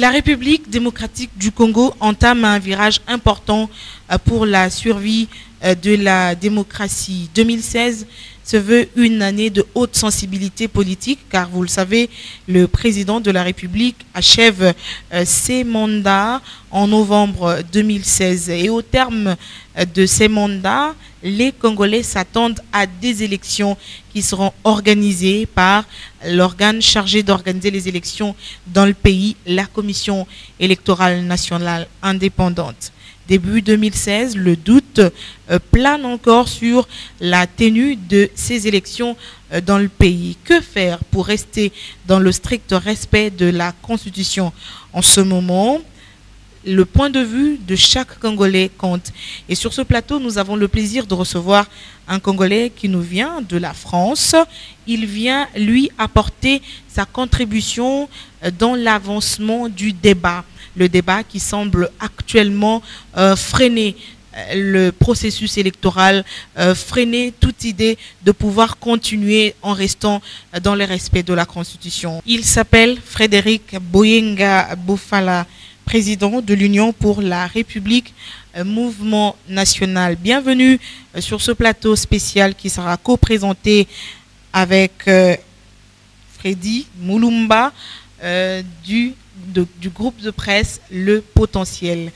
La République démocratique du Congo entame un virage important pour la survie de la démocratie. 2016 se veut une année de haute sensibilité politique, car vous le savez, le président de la République achève ses mandats en novembre 2016. Et au terme de ces mandats, les Congolais s'attendent à des élections qui seront organisées par l'organe chargé d'organiser les élections dans le pays, la Commission électorale nationale indépendante. Début 2016, le doute plane encore sur la tenue de ces élections dans le pays. Que faire pour rester dans le strict respect de la Constitution en ce moment? Le point de vue de chaque Congolais compte. Et sur ce plateau, nous avons le plaisir de recevoir un Congolais qui nous vient de la France. Il vient, lui, apporter sa contribution dans l'avancement du débat. Le débat qui semble actuellement freiner le processus électoral, freiner toute idée de pouvoir continuer en restant dans le respect de la Constitution. Il s'appelle Frédéric Boyenga Bofala, président de l'Union pour la République, mouvement national. Bienvenue sur ce plateau spécial qui sera co-présenté avec Freddy Moulumba du groupe de presse Le Potentiel.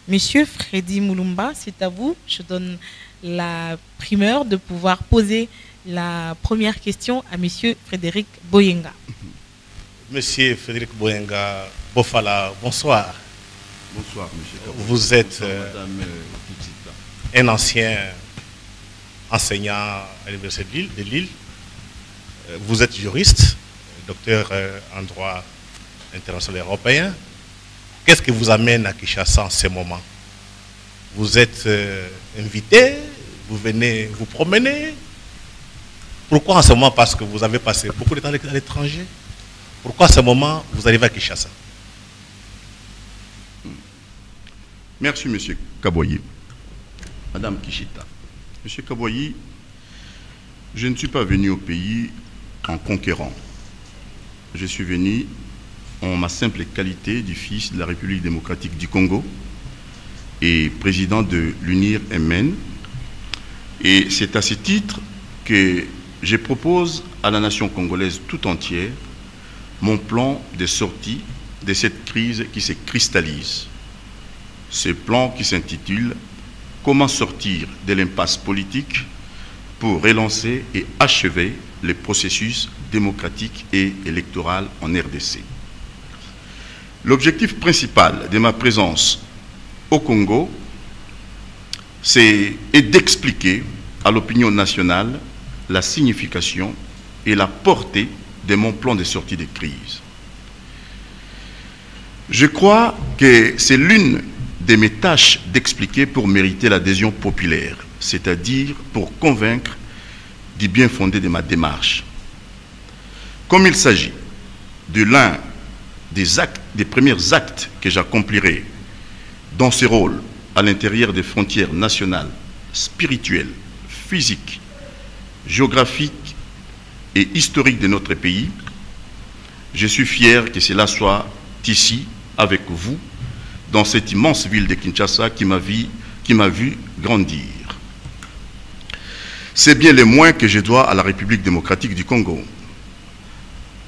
Monsieur Freddy Moulumba, c'est à vous. Je donne la primeur de pouvoir poser la première question à monsieur Frédéric Boyenga. Monsieur Frédéric Boyenga Bofala, bonsoir. Bonsoir, monsieur Kabou. Vous êtes un ancien enseignant à l'Université de Lille. Vous êtes juriste, docteur en droit international européen. Qu'est-ce qui vous amène à Kinshasa en ce moment? Vous êtes invité, vous venez vous promener. Pourquoi en ce moment? Parce que vous avez passé beaucoup de temps à l'étranger. Pourquoi en ce moment vous arrivez à Kinshasa? Merci, monsieur Kaboyi. Madame Kishita. Monsieur Kaboyi, je ne suis pas venu au pays en conquérant. Je suis venu en ma simple qualité du fils de la République démocratique du Congo et président de l'UNIR-MN. Et c'est à ce titre que je propose à la nation congolaise tout entière mon plan de sortie de cette crise qui se cristallise. Ce plan qui s'intitule « Comment sortir de l'impasse politique pour relancer et achever le processus démocratique et électoral en RDC ». L'objectif principal de ma présence au Congo, c'est d'expliquer à l'opinion nationale la signification et la portée de mon plan de sortie de crise. Je crois que c'est l'une de mes tâches d'expliquer pour mériter l'adhésion populaire, c'est-à-dire pour convaincre du bien fondé de ma démarche. Comme il s'agit de l'un des premiers actes que j'accomplirai dans ce rôle à l'intérieur des frontières nationales, spirituelles, physiques, géographiques et historiques de notre pays, je suis fier que cela soit ici, avec vous, dans cette immense ville de Kinshasa qui m'a vu grandir. C'est bien le moins que je dois à la République démocratique du Congo,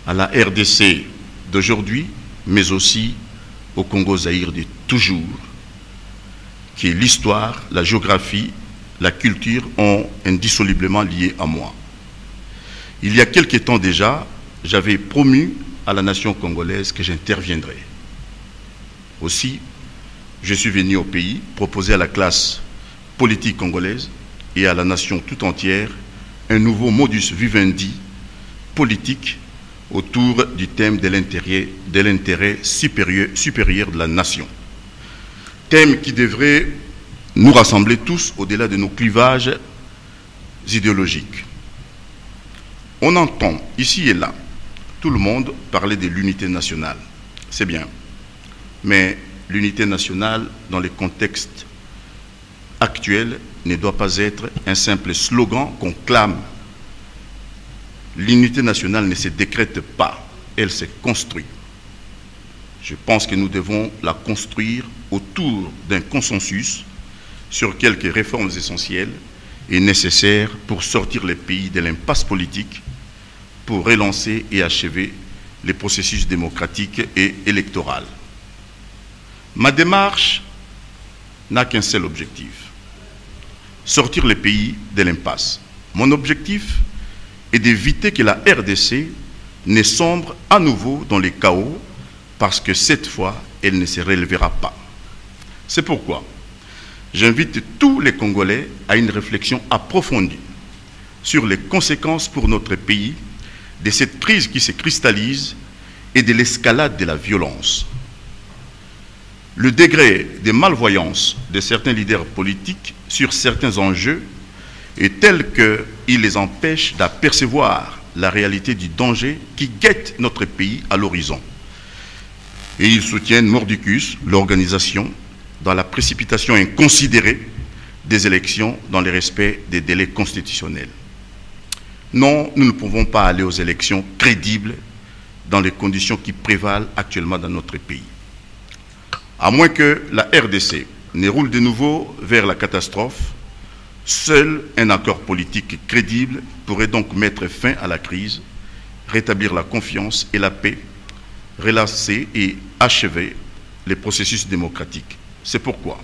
à la RDC d'aujourd'hui, mais aussi au Congo-Zaïre de toujours, qui l'histoire, la géographie, la culture ont indissolublement lié à moi. Il y a quelque temps déjà, j'avais promu à la nation congolaise que j'interviendrais. Aussi, je suis venu au pays proposer à la classe politique congolaise et à la nation tout entière un nouveau modus vivendi politique autour du thème de l'intérêt supérieur de la nation. Thème qui devrait nous rassembler tous au-delà de nos clivages idéologiques. On entend ici et là tout le monde parler de l'unité nationale. C'est bien. Mais l'unité nationale, dans le contexte actuel, ne doit pas être un simple slogan qu'on clame. L'unité nationale ne se décrète pas, elle se construit. Je pense que nous devons la construire autour d'un consensus sur quelques réformes essentielles et nécessaires pour sortir le pays de l'impasse politique, pour relancer et achever les processus démocratiques et électoraux. Ma démarche n'a qu'un seul objectif: sortir le pays de l'impasse. Mon objectif est d'éviter que la RDC ne sombre à nouveau dans les chaos, parce que cette fois, elle ne se relèvera pas. C'est pourquoi j'invite tous les Congolais à une réflexion approfondie sur les conséquences pour notre pays de cette crise qui se cristallise et de l'escalade de la violence. Le degré de malvoyance de certains leaders politiques sur certains enjeux est tel qu'il les empêche d'apercevoir la réalité du danger qui guette notre pays à l'horizon. Et ils soutiennent mordicus l'organisation dans la précipitation inconsidérée des élections dans le respect des délais constitutionnels. Non, nous ne pouvons pas aller aux élections crédibles dans les conditions qui prévalent actuellement dans notre pays. À moins que la RDC ne roule de nouveau vers la catastrophe, seul un accord politique crédible pourrait donc mettre fin à la crise, rétablir la confiance et la paix, relancer et achever les processus démocratiques. C'est pourquoi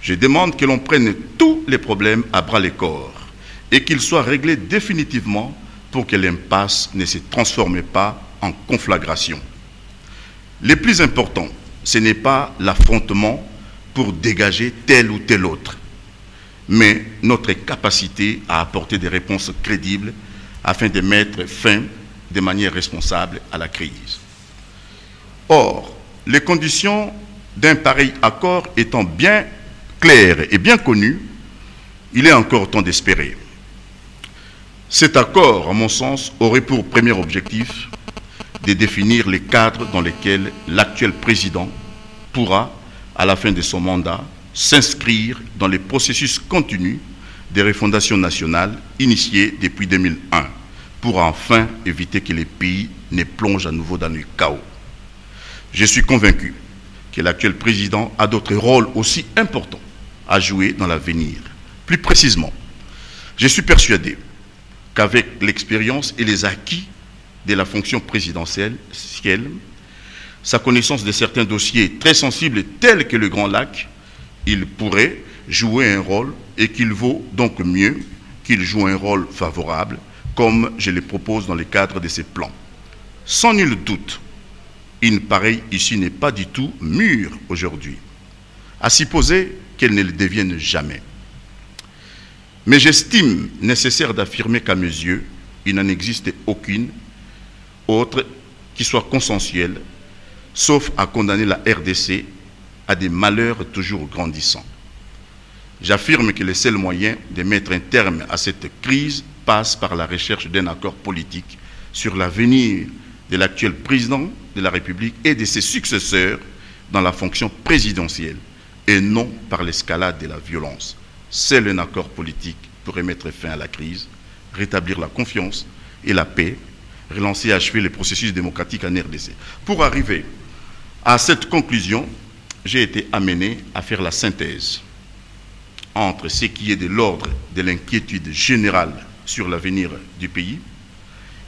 je demande que l'on prenne tous les problèmes à bras-le-corps et qu'ils soient réglés définitivement pour que l'impasse ne se transforme pas en conflagration. Le plus important, ce n'est pas l'affrontement pour dégager tel ou tel autre, mais notre capacité à apporter des réponses crédibles afin de mettre fin de manière responsable à la crise. Or, les conditions d'un pareil accord étant bien claires et bien connues, il est encore temps d'espérer. Cet accord, à mon sens, aurait pour premier objectif de définir les cadres dans lesquels l'actuel président pourra, à la fin de son mandat, s'inscrire dans les processus continus des refondation nationales initiées depuis 2001, pour enfin éviter que les pays ne plongent à nouveau dans le chaos. Je suis convaincu que l'actuel président a d'autres rôles aussi importants à jouer dans l'avenir. Plus précisément, je suis persuadé qu'avec l'expérience et les acquis de la fonction présidentielle, sa connaissance de certains dossiers très sensibles tels que le Grand Lac, il pourrait jouer un rôle et qu'il vaut donc mieux qu'il joue un rôle favorable, comme je le propose dans le cadre de ces plans. Sans nul doute, une pareille issue n'est pas du tout mûre aujourd'hui, à supposer qu'elle ne le devienne jamais. Mais j'estime nécessaire d'affirmer qu'à mes yeux, il n'en existe aucune autre qui soit consensuelle, sauf à condamner la RDC à des malheurs toujours grandissants. J'affirme que le seul moyen de mettre un terme à cette crise passe par la recherche d'un accord politique sur l'avenir de l'actuel président de la République et de ses successeurs dans la fonction présidentielle, et non par l'escalade de la violence. Seul un accord politique pourrait mettre fin à la crise, rétablir la confiance et la paix, relancer et achever les processus démocratiques en RDC. Pour arriver à cette conclusion, j'ai été amené à faire la synthèse entre ce qui est de l'ordre de l'inquiétude générale sur l'avenir du pays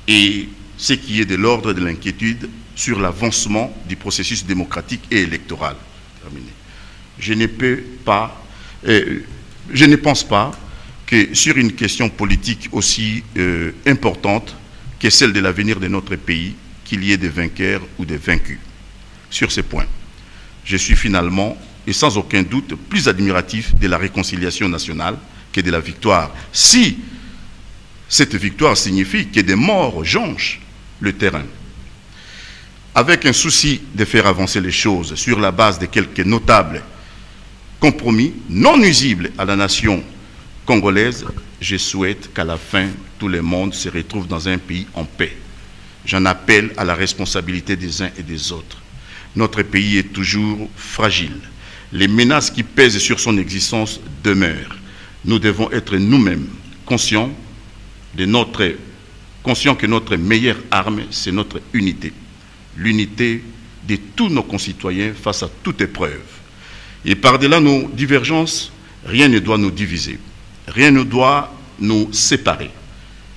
et ce qui est de l'ordre de l'inquiétude sur l'avancement du processus démocratique et électoral. Je ne pense pas que sur une question politique aussi importante que celle de l'avenir de notre pays, qu'il y ait des vainqueurs ou des vaincus. Sur ces points, je suis finalement, et sans aucun doute, plus admiratif de la réconciliation nationale que de la victoire. Si cette victoire signifie que des morts jonchent le terrain. Avec un souci de faire avancer les choses sur la base de quelques notables compromis non nuisibles à la nation congolaise, je souhaite qu'à la fin, tout le monde se retrouve dans un pays en paix. J'en appelle à la responsabilité des uns et des autres. Notre pays est toujours fragile. Les menaces qui pèsent sur son existence demeurent. Nous devons être nous-mêmes conscients que notre meilleure arme, c'est notre unité. L'unité de tous nos concitoyens face à toute épreuve. Et par-delà nos divergences, rien ne doit nous diviser, rien ne doit nous séparer.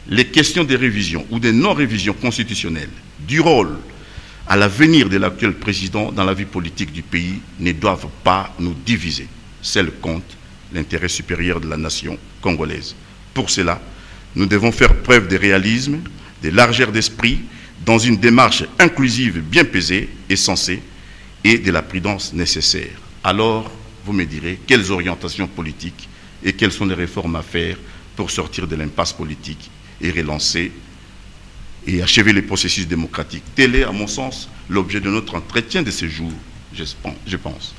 Les questions de révision ou de non-révision constitutionnelle, du rôle à l'avenir de l'actuel président dans la vie politique du pays ne doivent pas nous diviser. Seul compte l'intérêt supérieur de la nation congolaise. Pour cela, nous devons faire preuve de réalisme, de largeur d'esprit, dans une démarche inclusive bien pesée et sensée, et de la prudence nécessaire. Alors, vous me direz quelles orientations politiques et quelles sont les réformes à faire pour sortir de l'impasse politique et relancer et achever les processus démocratiques. Tel est, à mon sens, l'objet de notre entretien de ce jour, je pense.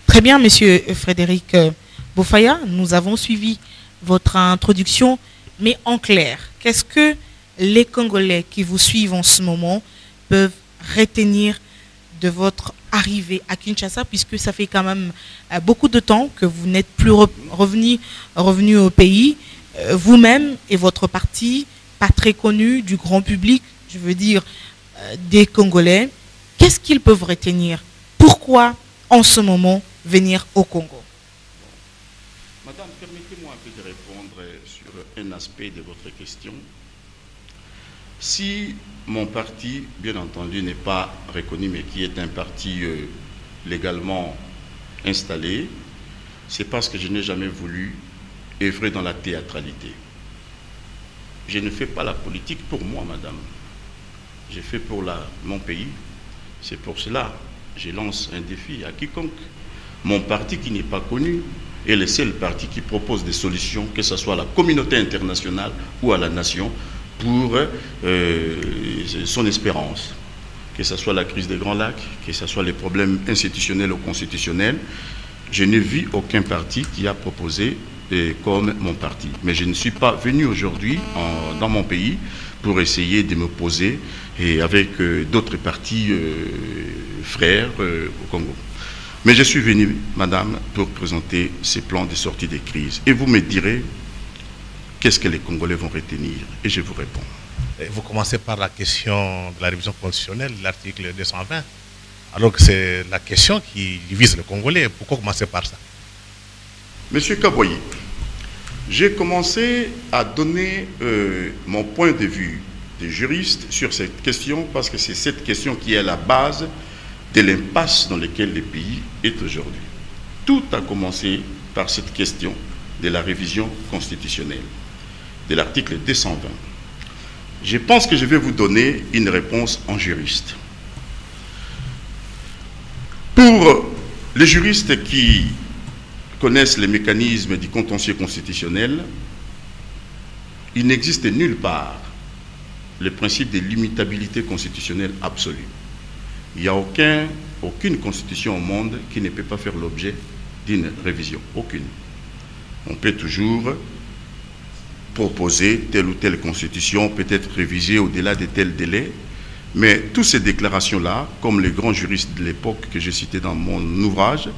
Très bien, Monsieur Frédéric Bofaya, nous avons suivi votre introduction, mais en clair, qu'est-ce que les Congolais qui vous suivent en ce moment peuvent retenir de votre arrivée à Kinshasa, puisque ça fait quand même beaucoup de temps que vous n'êtes plus revenu au pays, vous-même et votre parti, pas très connu du grand public, je veux dire des Congolais. Qu'est-ce qu'ils peuvent retenir? Pourquoi en ce moment venir au Congo? Madame, permettez-moi un peu de répondre sur un aspect de votre question. Si mon parti, bien entendu, n'est pas reconnu, mais qui est un parti légalement installé, c'est parce que je n'ai jamais voulu œuvrer dans la théâtralité. Je ne fais pas la politique pour moi, madame. Je fais pour mon pays. C'est pour cela que je lance un défi à quiconque. Mon parti qui n'est pas connu est le seul parti qui propose des solutions, que ce soit à la communauté internationale ou à la nation, pour son espérance. Que ce soit la crise des Grands Lacs, que ce soit les problèmes institutionnels ou constitutionnels, je n'ai vu aucun parti qui a proposé comme mon parti. Mais je ne suis pas venu aujourd'hui dans mon pays pour essayer de me poser avec d'autres partis frères au Congo. Mais je suis venu, madame, pour présenter ces plans de sortie des crises. Et vous me direz, qu'est-ce que les Congolais vont retenir? Et je vous réponds. Vous commencez par la question de la révision constitutionnelle, l'article 220, alors que c'est la question qui vise le Congolais. Pourquoi commencer par ça? Monsieur Kaboyi, j'ai commencé à donner mon point de vue de juriste sur cette question parce que c'est cette question qui est à la base de l'impasse dans laquelle le pays est aujourd'hui. Tout a commencé par cette question de la révision constitutionnelle, de l'article 220. Je pense que je vais vous donner une réponse en juriste. Pour les juristes qui connaissent les mécanismes du contentieux constitutionnel, il n'existe nulle part le principe de l'immutabilité constitutionnelle absolue. Il n'y a aucune constitution au monde qui ne peut pas faire l'objet d'une révision. Aucune. On peut toujours proposer telle ou telle constitution, peut-être révisée au-delà de tel délai, mais toutes ces déclarations-là, comme les grands juristes de l'époque que j'ai cités dans mon ouvrage,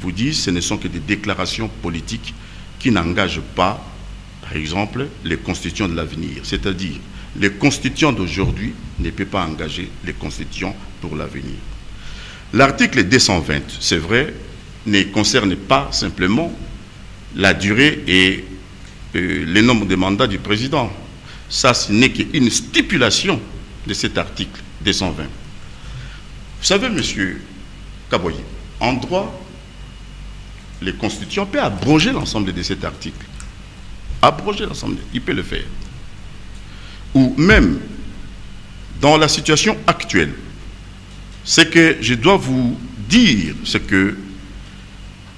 vous disent ce ne sont que des déclarations politiques qui n'engagent pas, par exemple, les constituants de l'avenir. C'est-à-dire, les constituants d'aujourd'hui ne peuvent pas engager les constituants pour l'avenir. L'article 220, c'est vrai, ne concerne pas simplement la durée et le nombre de mandats du président. Ça, ce n'est qu'une stipulation de cet article 220. Vous savez, monsieur Kaboyi, en droit, les constituants peuvent abroger l'ensemble de cet article. Abroger l'ensemble, il peut le faire. Ou même, dans la situation actuelle, c'est que je dois vous dire ce que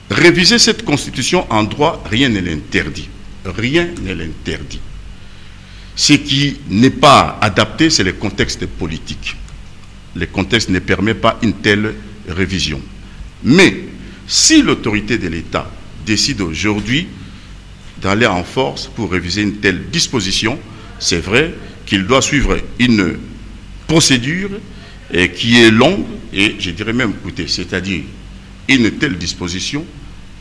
réviser cette constitution en droit, rien ne l'interdit. Rien ne l'interdit. Ce qui n'est pas adapté, c'est le contexte politique. Le contexte ne permet pas une telle révision. Mais, si l'autorité de l'État décide aujourd'hui d'aller en force pour réviser une telle disposition, c'est vrai qu'il doit suivre une procédure qui est longue et je dirais même coûteuse. C'est-à-dire, une telle disposition,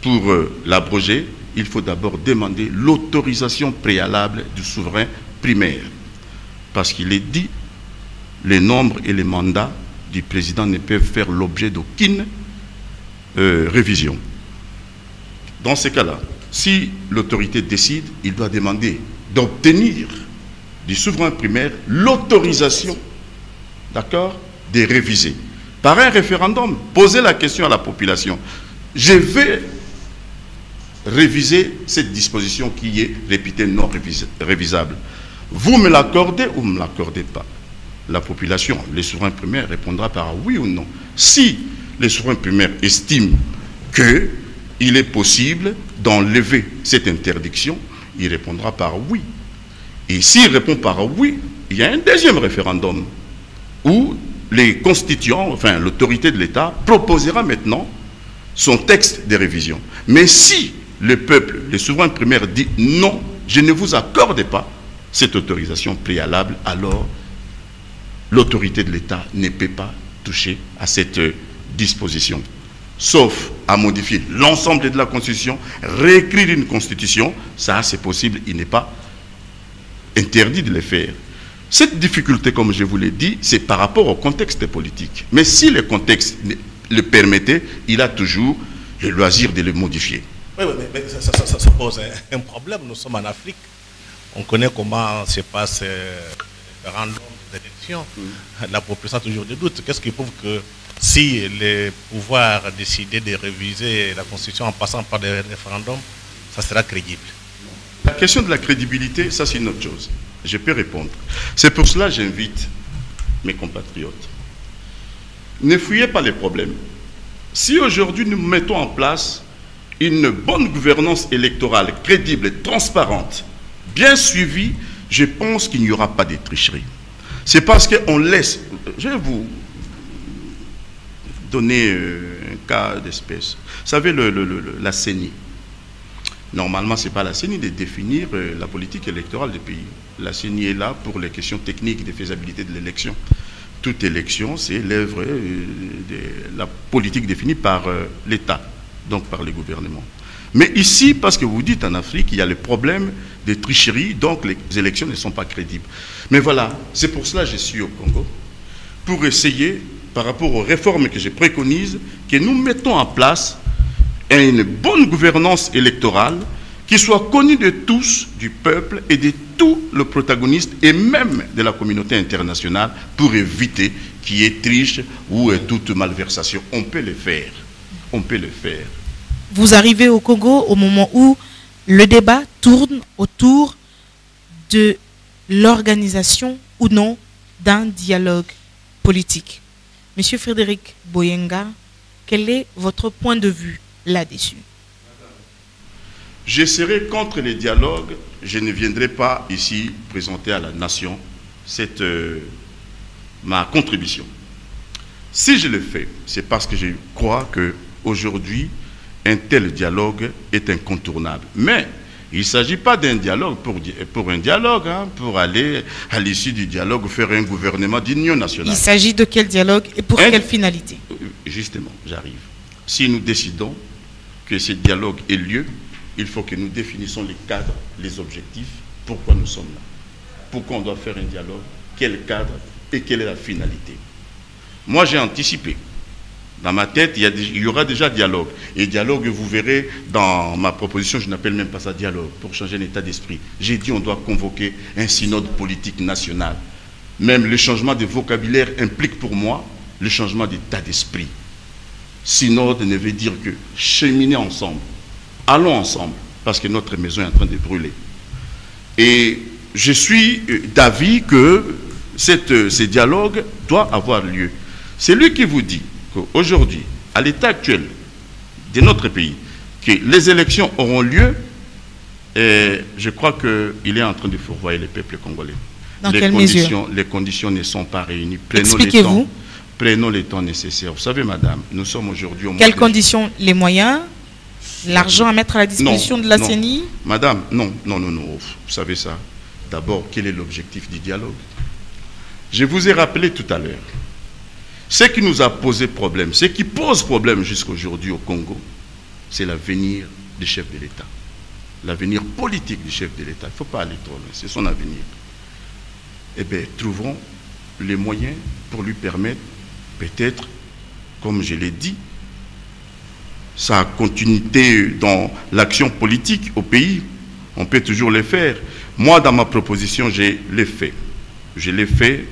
pour l'abroger, il faut d'abord demander l'autorisation préalable du souverain primaire. Parce qu'il est dit, les nombres et les mandats du président ne peuvent faire l'objet d'aucune révision. Dans ces cas-là, si l'autorité décide, il doit demander d'obtenir du souverain primaire l'autorisation, d'accord, de réviser. Par un référendum, poser la question à la population. Je vais réviser cette disposition qui est réputée non révisable. Vous me l'accordez ou ne me l'accordez pas? La population, les souverains primaires, répondra par oui ou non. Si les souverains primaires estiment qu'il est possible d'enlever cette interdiction, il répondra par oui. Et s'il répond par oui, il y a un deuxième référendum où les constituants, enfin l'autorité de l'État, proposera maintenant son texte de révision. Mais si le peuple, les souverains primaires, dit non, je ne vous accorde pas cette autorisation préalable, alors l'autorité de l'État ne peut pas toucher à cette disposition. Sauf à modifier l'ensemble de la Constitution, réécrire une Constitution, ça c'est possible, il n'est pas interdit de le faire. Cette difficulté, comme je vous l'ai dit, c'est par rapport au contexte politique. Mais si le contexte le permettait, il a toujours le loisir de le modifier. Oui, mais ça pose un problème. Nous sommes en Afrique. On connaît comment se passe le référendum des élections. La population a toujours des doutes. Qu'est-ce qui prouve que si les pouvoirs décidaient de réviser la Constitution en passant par des référendums, ça sera crédible? La question de la crédibilité, ça c'est une autre chose. Je peux répondre. C'est pour cela que j'invite mes compatriotes. Ne fuyez pas les problèmes. Si aujourd'hui nous mettons en place une bonne gouvernance électorale crédible et transparente, bien suivie, je pense qu'il n'y aura pas de tricherie. C'est parce qu'on laisse... Je vais vous donner un cas d'espèce. Vous savez, la CENI. Normalement, ce n'est pas la CENI de définir la politique électorale du pays. La CENI est là pour les questions techniques de faisabilité de l'élection. Toute élection, c'est l'œuvre de la politique définie par l'État, donc par les gouvernements. Mais ici, parce que vous dites en Afrique, il y a le problème de tricherie, donc les élections ne sont pas crédibles. Mais voilà, c'est pour cela que je suis au Congo, pour essayer, par rapport aux réformes que je préconise, que nous mettons en place une bonne gouvernance électorale qui soit connue de tous, du peuple et de tous les protagonistes et même de la communauté internationale pour éviter qu'il y ait triche ou toute malversation. On peut le faire. On peut le faire. Vous arrivez au Congo au moment où le débat tourne autour de l'organisation ou non d'un dialogue politique. Monsieur Frédéric Boyenga, quel est votre point de vue là-dessus? Je serai contre les dialogues. Je ne viendrai pas ici présenter à la nation ma contribution. Si je le fais, c'est parce que je crois qu'aujourd'hui, un tel dialogue est incontournable. Mais il ne s'agit pas d'un dialogue pour un dialogue, hein, pour aller à l'issue du dialogue faire un gouvernement d'union nationale. Il s'agit de quel dialogue et pour quelle finalité? Justement, j'arrive. Si nous décidons que ce dialogue ait lieu, il faut que nous définissions les cadres, les objectifs, pourquoi nous sommes là. Pourquoi on doit faire un dialogue, quel cadre et quelle est la finalité. Moi, j'ai anticipé. Dans ma tête, il y aura déjà dialogue. Et dialogue, vous verrez, dans ma proposition, je n'appelle même pas ça dialogue, pour changer un état d'esprit. J'ai dit on doit convoquer un synode politique national. Même le changement de vocabulaire implique pour moi le changement d'état d'esprit. Synode ne veut dire que cheminer ensemble. Allons ensemble, parce que notre maison est en train de brûler. Et je suis d'avis que ce dialogue doit avoir lieu. C'est lui qui vous dit qu'aujourd'hui, à l'état actuel de notre pays, que les élections auront lieu, et je crois qu'il est en train de fourvoyer le peuple congolais. Dans quelle mesure? Les conditions ne sont pas réunies. Expliquez-vous. Prenons les temps nécessaires. Vous savez, madame, nous sommes aujourd'hui au mois Quelles conditions? Les moyens? L'argent à mettre à la disposition de la CENI? Madame, non. Vous savez ça. D'abord, quel est l'objectif du dialogue? Je vous ai rappelé tout à l'heure. Ce qui nous a posé problème, ce qui pose problème jusqu'à aujourd'hui au Congo, c'est l'avenir du chef de l'État. L'avenir politique du chef de l'État. Il ne faut pas aller trop loin, c'est son avenir. Eh bien, trouvons les moyens pour lui permettre peut-être, comme je l'ai dit, sa continuité dans l'action politique au pays, on peut toujours le faire. Moi, dans ma proposition, je l'ai fait. Je l'ai fait,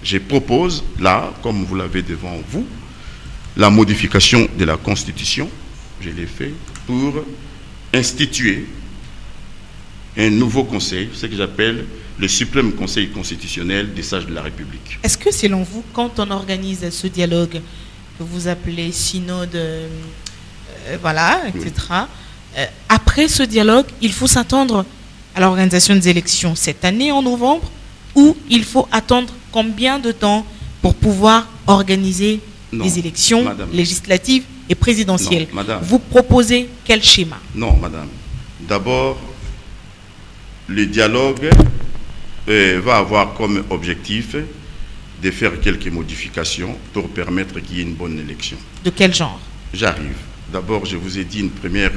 je propose, là, comme vous l'avez devant vous, la modification de la Constitution. Je l'ai fait pour instituer un nouveau conseil, ce que j'appelle le suprême conseil constitutionnel des sages de la République. Est-ce que selon vous, quand on organise ce dialogue que vous appelez synode, voilà, etc., après ce dialogue, il faut s'attendre à l'organisation des élections cette année en novembre, ou il faut attendre combien de temps pour pouvoir organiser les élections législatives et présidentielles? Non, madame. Vous proposez quel schéma? Non, madame. D'abord, le dialogue va avoir comme objectif de faire quelques modifications pour permettre qu'il y ait une bonne élection. De quel genre? J'arrive. D'abord, je vous ai dit, une première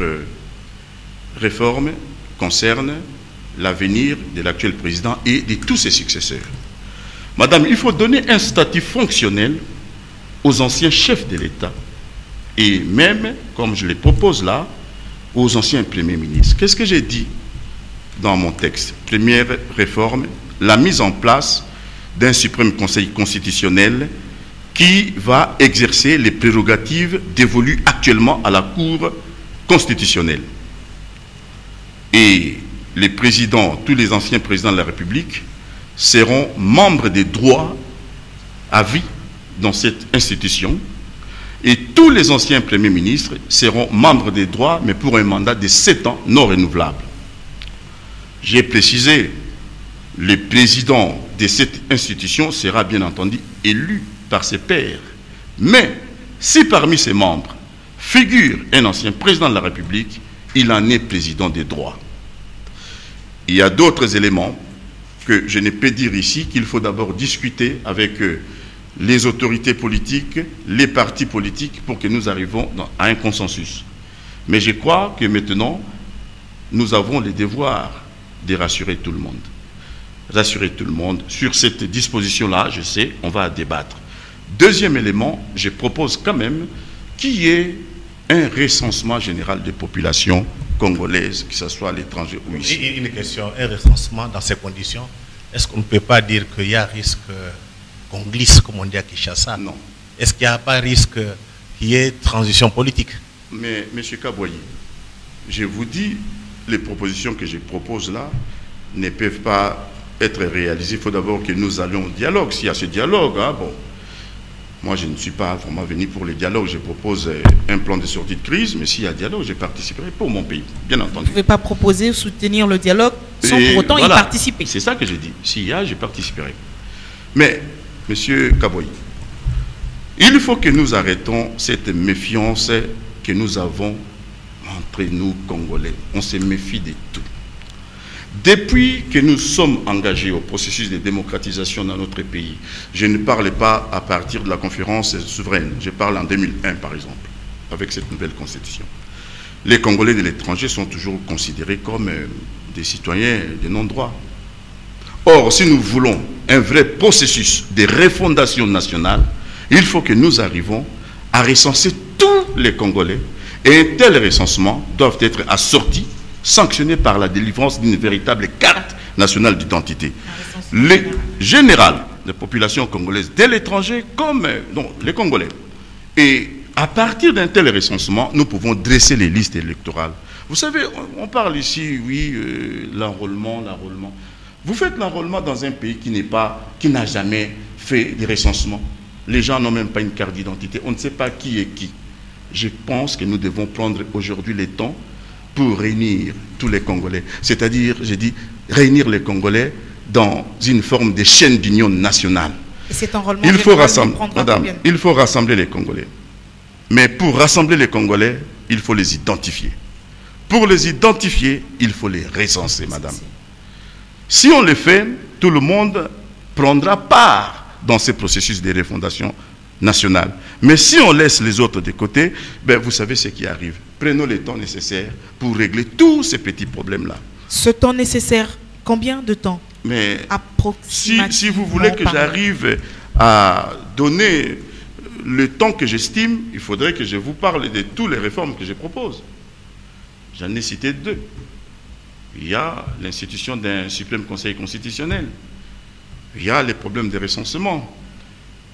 réforme concerne l'avenir de l'actuel président et de tous ses successeurs. Madame, il faut donner un statut fonctionnel aux anciens chefs de l'État et même, comme je le propose là, aux anciens premiers ministres. Qu'est-ce que j'ai dit dans mon texte? Première réforme, la mise en place d'un suprême conseil constitutionnel qui va exercer les prérogatives dévolues actuellement à la Cour constitutionnelle. Et les présidents, tous les anciens présidents de la République seront membres des droits à vie dans cette institution. Et tous les anciens premiers ministres seront membres des droits, mais pour un mandat de 7 ans non renouvelable. J'ai précisé, le président de cette institution sera bien entendu élu par ses pairs. Mais si parmi ses membres figure un ancien président de la République, il en est président des droits. Il y a d'autres éléments que je ne peux dire ici, qu'il faut d'abord discuter avec les autorités politiques, les partis politiques, pour que nous arrivions à un consensus. Mais je crois que maintenant, nous avons le devoir de rassurer tout le monde. Rassurer tout le monde. Sur cette disposition-là, je sais, on va débattre. Deuxième élément, je propose quand même qu'il y ait un recensement général des populations congolaises, que ce soit à l'étranger ou ici. Une question, un recensement dans ces conditions, est-ce qu'on ne peut pas dire qu'il y a risque qu'on glisse, comme on dit à Kinshasa? Non. Est-ce qu'il n'y a pas risque qu'il y ait transition politique? Mais, M. Kaboyi, je vous dis, les propositions que je propose là ne peuvent pas être réalisées. Il faut d'abord que nous allions au dialogue. S'il y a ce dialogue, hein, bon, moi je ne suis pas vraiment venu pour le dialogue. Je propose un plan de sortie de crise, mais s'il y a dialogue, je participerai pour mon pays, bien entendu. Vous ne pouvez pas proposer ou soutenir le dialogue sans pour autant y participer. C'est ça que j'ai dit. S'il y a, je participerai. Mais, M. Kaboyi, il faut que nous arrêtons cette méfiance que nous avons entre nous, Congolais. On se méfie de tout. Depuis que nous sommes engagés au processus de démocratisation dans notre pays, je ne parle pas à partir de la conférence souveraine, je parle en 2001 par exemple, avec cette nouvelle constitution. Les Congolais de l'étranger sont toujours considérés comme des citoyens de non-droit. Or, si nous voulons un vrai processus de refondation nationale, il faut que nous arrivions à recenser tous les Congolais, et un tel recensement doit être assorti, sanctionné par la délivrance d'une véritable carte nationale d'identité. Les générales des populations congolaises de l'étranger comme les Congolais. Et à partir d'un tel recensement, nous pouvons dresser les listes électorales. Vous savez, on parle ici, oui, l'enrôlement. Vous faites l'enrôlement dans un pays qui n'a jamais fait de recensement. Les gens n'ont même pas une carte d'identité. On ne sait pas qui est qui. Je pense que nous devons prendre aujourd'hui le temps pour réunir tous les Congolais. C'est-à-dire, j'ai dit, réunir les Congolais dans une forme de chaîne d'union nationale. Et cet enrôlement, il faut rassembler les Congolais. Mais pour rassembler les Congolais, il faut les identifier. Pour les identifier, il faut les recenser, madame. Si on le fait, tout le monde prendra part dans ce processus de refondation nationale. Mais si on laisse les autres de côté, ben vous savez ce qui arrive. Prenons le temps nécessaire pour régler tous ces petits problèmes-là. Ce temps nécessaire, combien de temps? Mais si vous voulez que j'arrive à donner le temps que j'estime, il faudrait que je vous parle de toutes les réformes que je propose. J'en ai cité 2. Il y a l'institution d'un suprême conseil constitutionnel. Il y a les problèmes de recensement.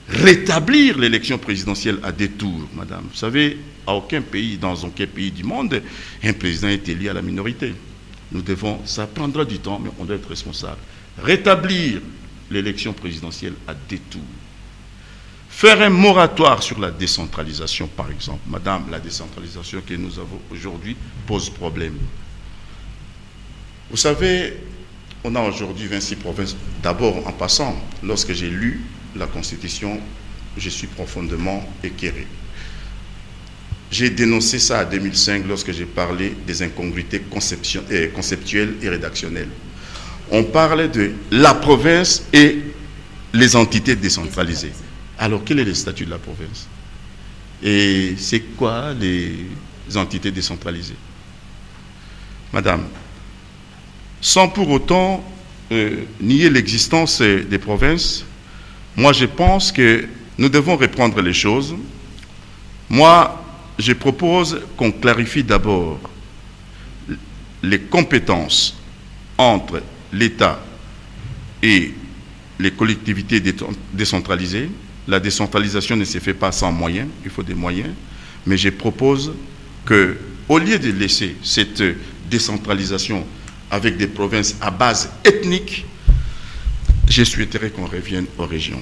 Rétablir l'élection présidentielle à 2 tours, madame. Vous savez, à aucun pays, dans aucun pays du monde, un président est élu à la minorité. Nous devons, ça prendra du temps, mais on doit être responsable. Rétablir l'élection présidentielle à 2 tours. Faire un moratoire sur la décentralisation, par exemple. Madame, la décentralisation que nous avons aujourd'hui pose problème. Vous savez, on a aujourd'hui 26 provinces. D'abord, en passant, lorsque j'ai lu la Constitution, je suis profondément éclairé. J'ai dénoncé ça en 2005 lorsque j'ai parlé des incongruités conceptuelles et rédactionnelles. On parle de la province et les entités décentralisées. Alors, quel est le statut de la province? Et c'est quoi les entités décentralisées? Madame, sans pour autant nier l'existence des provinces, moi je pense que nous devons reprendre les choses. Moi, je propose qu'on clarifie d'abord les compétences entre l'État et les collectivités décentralisées. La décentralisation ne se fait pas sans moyens, il faut des moyens. Mais je propose qu'au lieu de laisser cette décentralisation avec des provinces à base ethnique, je souhaiterais qu'on revienne aux régions.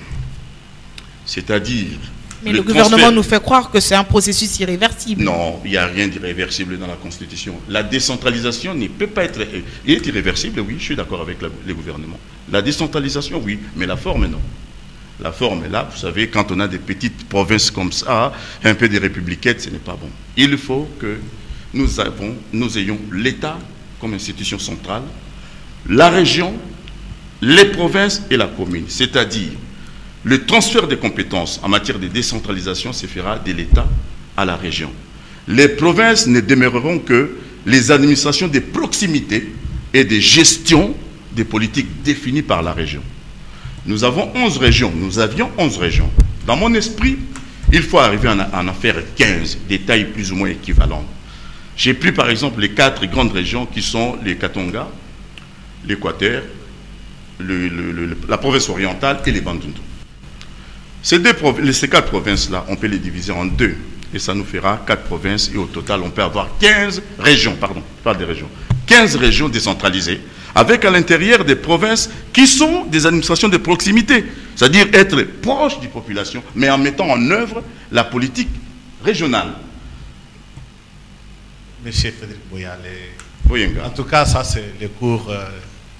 C'est-à-dire... Mais le gouvernement nous fait croire que c'est un processus irréversible. Non, il n'y a rien d'irréversible dans la Constitution. La décentralisation ne peut pas être... Il est irréversible, oui, je suis d'accord avec le gouvernement. La décentralisation, oui, mais la forme, non. La forme est là, vous savez, quand on a des petites provinces comme ça, un peu des républicaines, ce n'est pas bon. Il faut que nous ayons l'État comme institution centrale, la région, les provinces et la commune. C'est-à-dire, le transfert des compétences en matière de décentralisation se fera de l'État à la région. Les provinces ne demeureront que les administrations de proximité et de gestion des politiques définies par la région. Nous avons 11 régions, nous avions 11 régions. Dans mon esprit, il faut arriver à en faire 15, des tailles plus ou moins équivalentes. J'ai pris par exemple les 4 grandes régions qui sont les Katonga, l'Équateur, la province orientale et les Bandundu. Ces 4 provinces-là, on peut les diviser en 2 et ça nous fera 4 provinces et au total, on peut avoir 15 régions, pardon, pas des régions, 15 régions décentralisées avec à l'intérieur des provinces qui sont des administrations de proximité, c'est-à-dire être proche des populations, mais en mettant en œuvre la politique régionale. Monsieur Frédéric Boyale, en tout cas, ça c'est les cours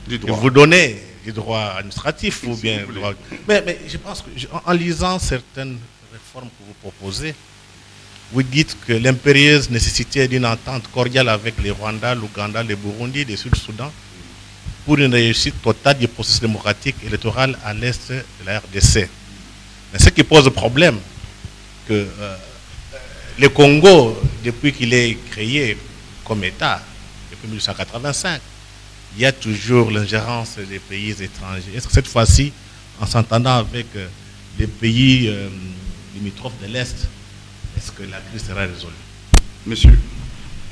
que vous donnez du droit administratif ou bien du droit... Mais je pense qu'en lisant certaines réformes que vous proposez, vous dites que l'impérieuse nécessité d'une entente cordiale avec les Rwanda, l'Ouganda, le Burundi, le Sud-Soudan pour une réussite totale du processus démocratique électoral à l'est de la RDC. Mais ce qui pose problème, que le Congo, depuis qu'il est créé comme État, depuis 1885, il y a toujours l'ingérence des pays étrangers. Est-ce que cette fois-ci, en s'entendant avec les pays limitrophes de l'Est, est-ce que la crise sera résolue? Monsieur,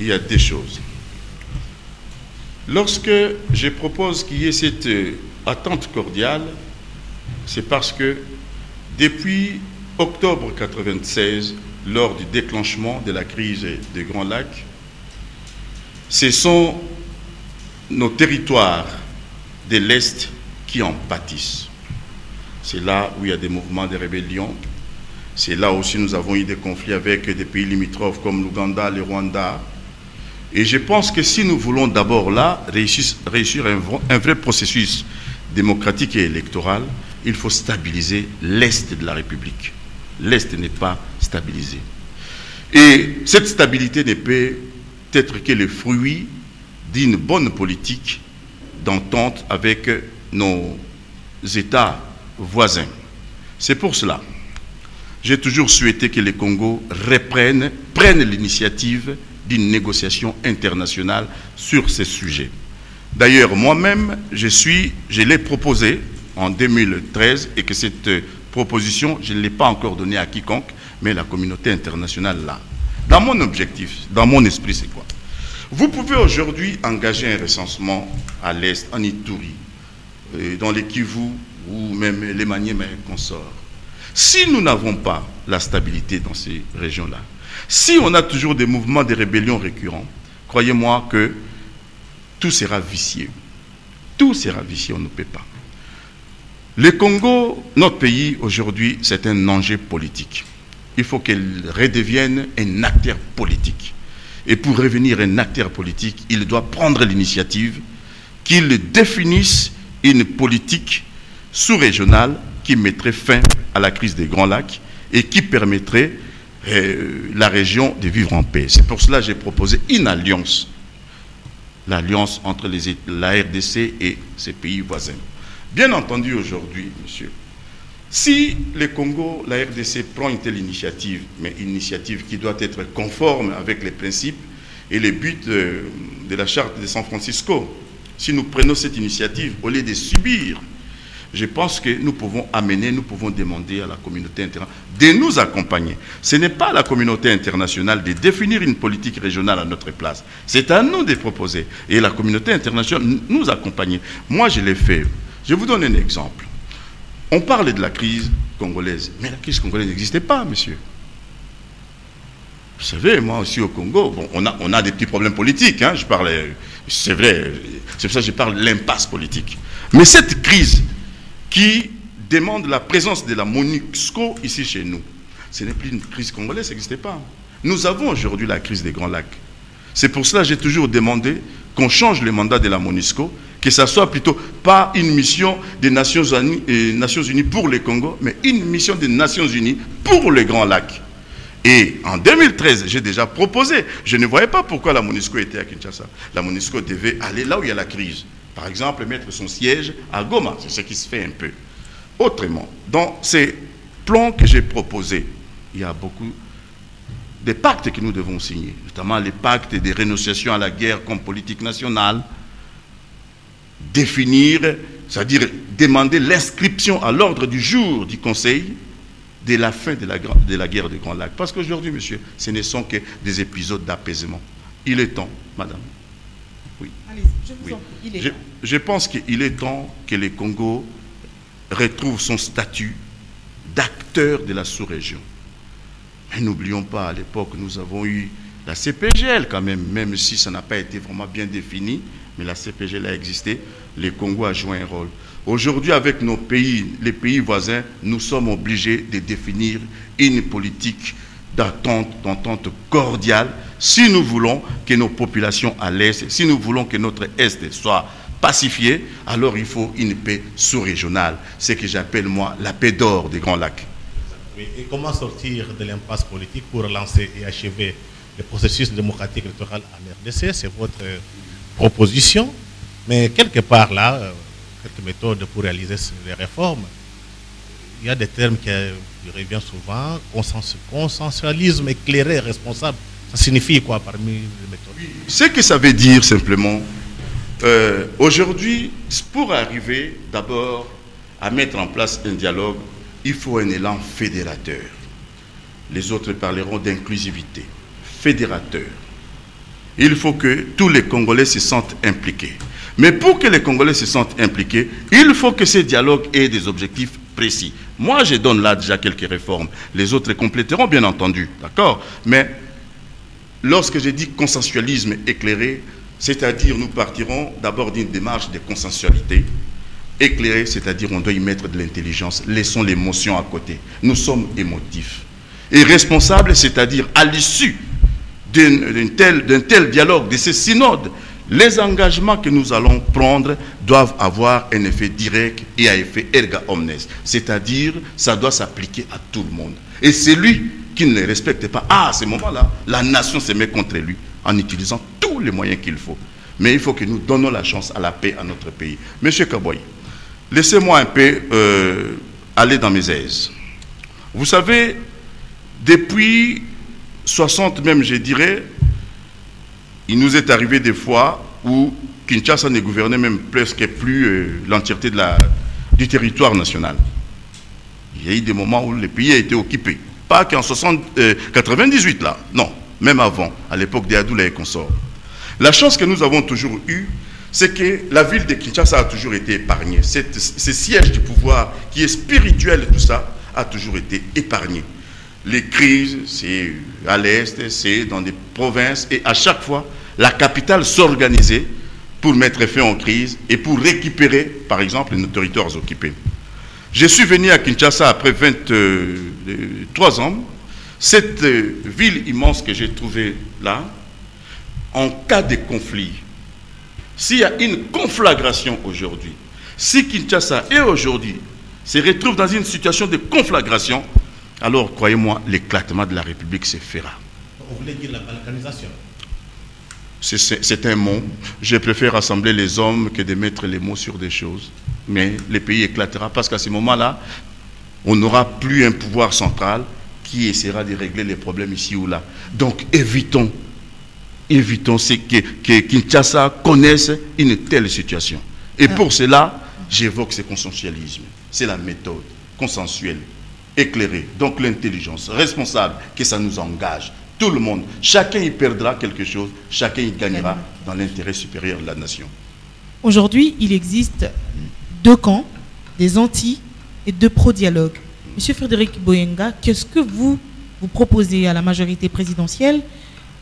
il y a 2 choses. Lorsque je propose qu'il y ait cette attente cordiale, c'est parce que depuis octobre 1996, lors du déclenchement de la crise des Grands Lacs, ce sont nos territoires de l'Est qui en pâtissent. C'est là où il y a des mouvements de rébellion. C'est là aussi nous avons eu des conflits avec des pays limitrophes comme l'Ouganda, le Rwanda. Et je pense que si nous voulons d'abord là réussir un vrai processus démocratique et électoral, il faut stabiliser l'Est de la République. L'Est n'est pas stabilisé. Et cette stabilité ne peut être que le fruit d'une bonne politique d'entente avec nos États voisins. C'est pour cela, j'ai toujours souhaité que le Congo prenne l'initiative d'une négociation internationale sur ces sujets. D'ailleurs, moi-même, je l'ai proposé en 2013 et que cette proposition, je ne l'ai pas encore donnée à quiconque, mais la communauté internationale là. Dans mon objectif, dans mon esprit, c'est quoi? Vous pouvez aujourd'hui engager un recensement à l'Est, en Ituri, dans les Kivu, ou même les Maniema et consorts. Si nous n'avons pas la stabilité dans ces régions-là, si on a toujours des mouvements de rébellion récurrents, croyez-moi que tout sera vicieux. Tout sera vicieux, on ne peut pas. Le Congo, notre pays, aujourd'hui, c'est un enjeu politique. Il faut qu'il redevienne un acteur politique. Et pour revenir un acteur politique, il doit prendre l'initiative qu'il définisse une politique sous-régionale qui mettrait fin à la crise des Grands Lacs et qui permettrait la région de vivre en paix. C'est pour cela que j'ai proposé une alliance, l'alliance entre la RDC et ses pays voisins. Bien entendu, aujourd'hui, monsieur, si le Congo, la RDC prend une telle initiative, mais une initiative qui doit être conforme avec les principes et les buts de la charte de San Francisco, si nous prenons cette initiative, au lieu de subir, je pense que nous pouvons amener, nous pouvons demander à la communauté internationale de nous accompagner. Ce n'est pas à la communauté internationale de définir une politique régionale à notre place. C'est à nous de proposer. Et la communauté internationale nous accompagner. Moi, je l'ai fait. Je vous donne un exemple. On parle de la crise congolaise. Mais la crise congolaise n'existait pas, monsieur. Vous savez, moi aussi au Congo, bon, on a des petits problèmes politiques. Hein, je parle, c'est vrai, c'est pour ça que je parle de l'impasse politique. Mais cette crise qui demande la présence de la MONUSCO ici chez nous, ce n'est plus une crise congolaise, ça n'existait pas. Nous avons aujourd'hui la crise des Grands Lacs. C'est pour cela que j'ai toujours demandé qu'on change le mandat de la MONUSCO, que ça soit plutôt pas une mission des Nations Unies pour le Congo, mais une mission des Nations Unies pour les Grands Lacs. Et en 2013, j'ai déjà proposé, je ne voyais pas pourquoi la MONUSCO était à Kinshasa. La MONUSCO devait aller là où il y a la crise. Par exemple, mettre son siège à Goma, c'est ce qui se fait un peu. Autrement, dans ces plans que j'ai proposés, il y a beaucoup de pactes que nous devons signer, notamment les pactes de rénonciation à la guerre comme politique nationale, définir, c'est-à-dire demander l'inscription à l'ordre du jour du Conseil de la fin de la guerre des Grands Lacs. Parce qu'aujourd'hui, monsieur, ce ne sont que des épisodes d'apaisement. Il est temps, madame. Oui. Allez, je vous en prie, il est temps. Je pense qu'il est temps que le Congo retrouve son statut d'acteur de la sous-région. Mais n'oublions pas, à l'époque, nous avons eu la CPGL quand même, même si ça n'a pas été vraiment bien défini, mais la CPGL a existé, le Congo a joué un rôle. Aujourd'hui, avec nos pays, les pays voisins, nous sommes obligés de définir une politique d'entente cordiale si nous voulons que nos populations à l'Est, si nous voulons que notre Est soit pacifié, alors il faut une paix sous-régionale, ce que j'appelle moi la paix d'or des Grands Lacs. Oui, et comment sortir de l'impasse politique pour lancer et achever le processus démocratique électoral en RDC? C'est votre proposition, mais quelque part là, quelques méthodes pour réaliser les réformes. Il y a des termes qui reviennent souvent, consensualisme éclairé et responsable. Ça signifie quoi parmi les méthodes? Ce que ça veut dire simplement, aujourd'hui, pour arriver d'abord à mettre en place un dialogue, il faut un élan fédérateur. Les autres parleront d'inclusivité. Fédérateur. Il faut que tous les Congolais se sentent impliqués. Mais pour que les Congolais se sentent impliqués, il faut que ces dialogues aient des objectifs précis. Moi, je donne là déjà quelques réformes. Les autres compléteront, bien entendu. D'accord? Mais lorsque je dis consensualisme éclairé, c'est-à-dire nous partirons d'abord d'une démarche de consensualité. Éclairé, c'est-à-dire on doit y mettre de l'intelligence. Laissons l'émotion à côté. Nous sommes émotifs. Et responsable, c'est-à-dire à l'issue d'un tel dialogue, de ces synodes, les engagements que nous allons prendre doivent avoir un effet direct et à effet erga omnes. C'est-à-dire, ça doit s'appliquer à tout le monde. Et celui qui ne les respecte pas, à ce moment-là, la nation se met contre lui en utilisant tous les moyens qu'il faut. Mais il faut que nous donnons la chance à la paix à notre pays. Monsieur Kaboy, laissez-moi un peu aller dans mes aises. Vous savez, depuis 60 même, je dirais, il nous est arrivé des fois où Kinshasa ne gouvernait même presque plus l'entièreté du territoire national. Il y a eu des moments où le pays a été occupé Pas qu'en 98 là, non, même avant, à l'époque des Adoula et consorts. La chance que nous avons toujours eue, c'est que la ville de Kinshasa a toujours été épargnée. Ce siège du pouvoir qui est spirituel et tout ça a toujours été épargné. Les crises, c'est à l'est, c'est dans des provinces, et à chaque fois, la capitale s'organisait pour mettre fin aux crises et pour récupérer, par exemple, nos territoires occupés. Je suis venu à Kinshasa après 23 ans. Cette ville immense que j'ai trouvée là, en cas de conflit, s'il y a une conflagration aujourd'hui, si Kinshasa est aujourd'hui se retrouve dans une situation de conflagration, alors croyez-moi, l'éclatement de la République se fera. Vous voulez dire la balkanisation? C'est un mot. Je préfère rassembler les hommes que de mettre les mots sur des choses. Mais le pays éclatera parce qu'à ce moment-là, on n'aura plus un pouvoir central qui essaiera de régler les problèmes ici ou là. Donc évitons que Kinshasa connaisse une telle situation. Et pour cela, j'évoque ce consensualisme. C'est la méthode consensuelle, éclairée. Donc l'intelligence responsable, que ça nous engage. Tout le monde, chacun y perdra quelque chose, chacun y gagnera dans l'intérêt supérieur de la nation. Aujourd'hui, il existe deux camps, des anti et deux pro-dialogue. Monsieur Frédéric Boyenga, qu'est-ce que vous proposez à la majorité présidentielle?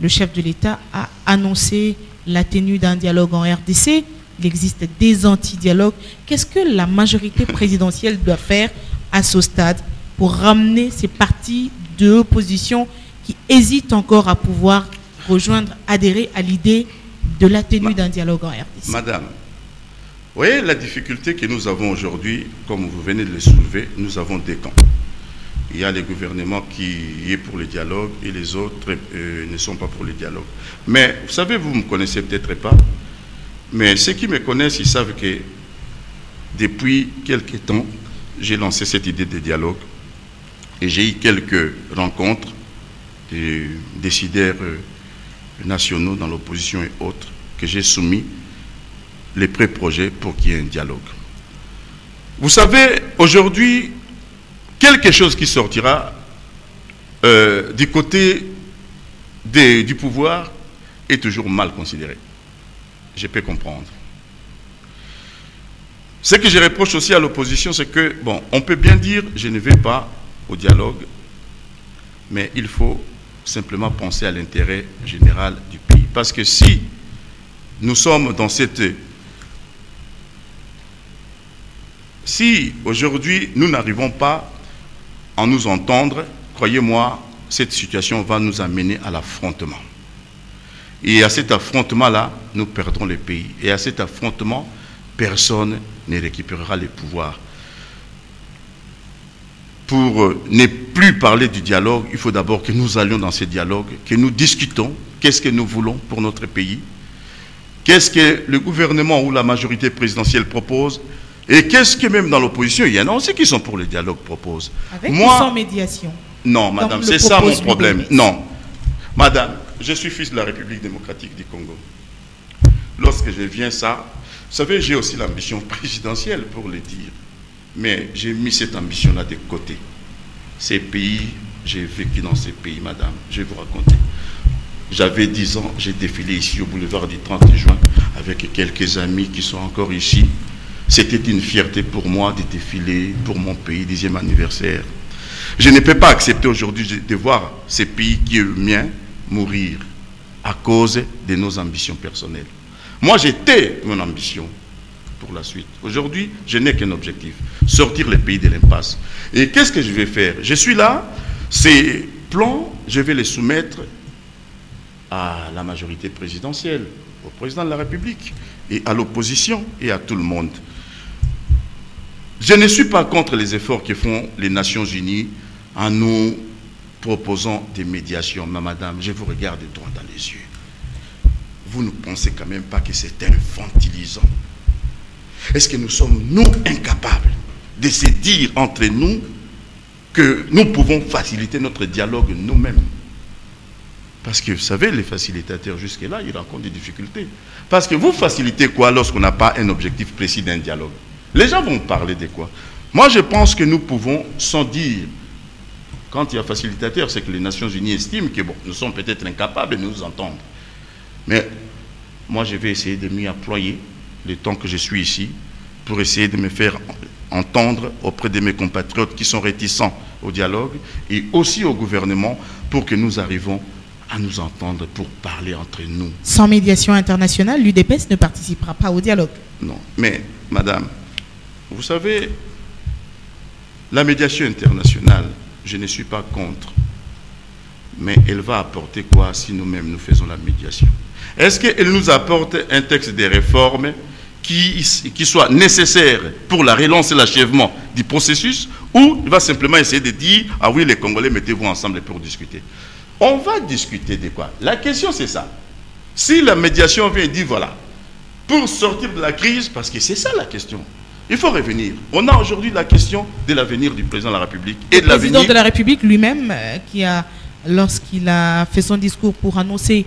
Le chef de l'État a annoncé la tenue d'un dialogue en RDC. Il existe des anti-dialogues. Qu'est-ce que la majorité présidentielle doit faire à ce stade pour ramener ces partis de opposition qui hésitent encore à pouvoir rejoindre, adhérer à l'idée de la tenue d'un dialogue en RDC? Madame, vous voyez la difficulté que nous avons aujourd'hui, comme vous venez de le soulever, nous avons des camps. Il y a le gouvernement qui est pour le dialogue et les autres ne sont pas pour le dialogue. Mais vous savez, vous ne me connaissez peut-être pas, mais ceux qui me connaissent, ils savent que depuis quelques temps, j'ai lancé cette idée de dialogue et j'ai eu quelques rencontres des décideurs nationaux dans l'opposition et autres que j'ai soumis les pré-projets pour qu'il y ait un dialogue. Vous savez, aujourd'hui, quelque chose qui sortira du côté du pouvoir est toujours mal considéré. Je peux comprendre. Ce que je reproche aussi à l'opposition, c'est que, bon, on peut bien dire, je ne vais pas au dialogue, mais il faut simplement penser à l'intérêt général du pays. Parce que si nous sommes dans cette... Si aujourd'hui nous n'arrivons pas à nous entendre, croyez-moi, cette situation va nous amener à l'affrontement. Et à cet affrontement-là, nous perdrons le pays. Et à cet affrontement, personne ne récupérera les pouvoirs. Pour ne plus parler du dialogue, il faut d'abord que nous allions dans ce dialogue, que nous discutons, qu'est-ce que nous voulons pour notre pays, qu'est-ce que le gouvernement ou la majorité présidentielle propose, et qu'est-ce que même dans l'opposition, il y en a aussi qui sont pour le dialogue proposent. Avec ou sans médiation? Non, madame, c'est ça mon problème. Non. Madame, je suis fils de la République démocratique du Congo. Lorsque je viens ça, vous savez, j'ai aussi l'ambition présidentielle pour le dire. Mais j'ai mis cette ambition-là de côté. Ces pays, j'ai vécu dans ces pays, madame. Je vais vous raconter. J'avais 10 ans, j'ai défilé ici au boulevard du 30 juin avec quelques amis qui sont encore ici. C'était une fierté pour moi de défiler pour mon pays, 10e anniversaire. Je ne peux pas accepter aujourd'hui de voir ces pays qui est le mien mourir à cause de nos ambitions personnelles. Moi, j'étais mon ambition pour la suite. Aujourd'hui, je n'ai qu'un objectif, sortir le pays de l'impasse. Et qu'est-ce que je vais faire? Je suis là, ces plans, je vais les soumettre à la majorité présidentielle, au président de la République, et à l'opposition, et à tout le monde. Je ne suis pas contre les efforts que font les Nations Unies en nous proposant des médiations. Mais madame, je vous regarde droit dans les yeux. Vous ne pensez quand même pas que c'est infantilisant? Est-ce que nous sommes, nous, incapables de se dire entre nous que nous pouvons faciliter notre dialogue nous-mêmes? Parce que, vous savez, les facilitateurs jusque-là, ils rencontrent des difficultés. Parce que vous facilitez quoi lorsqu'on n'a pas un objectif précis d'un dialogue? Les gens vont parler de quoi? Moi, je pense que nous pouvons, sans dire Quand il y a facilitateur, c'est que les Nations Unies estiment que bon, nous sommes peut-être incapables de nous entendre. Mais moi, je vais essayer de m'y employer le temps que je suis ici pour essayer de me faire entendre auprès de mes compatriotes qui sont réticents au dialogue et aussi au gouvernement pour que nous arrivions à nous entendre pour parler entre nous. Sans médiation internationale, l'UDPS ne participera pas au dialogue. Non, mais madame, vous savez, la médiation internationale, je ne suis pas contre, mais elle va apporter quoi si nous-mêmes nous faisons la médiation? Est-ce qu'elle nous apporte un texte de réforme qui soit nécessaire pour la relance et l'achèvement du processus, ou il va simplement essayer de dire, ah oui, les Congolais, mettez-vous ensemble pour discuter? On va discuter de quoi? La question, c'est ça. Si la médiation vient dire, voilà, pour sortir de la crise, parce que c'est ça la question, il faut revenir. On a aujourd'hui la question de l'avenir du président de la République et de l'avenir... Le président de la République lui-même, lorsqu'il a fait son discours pour annoncer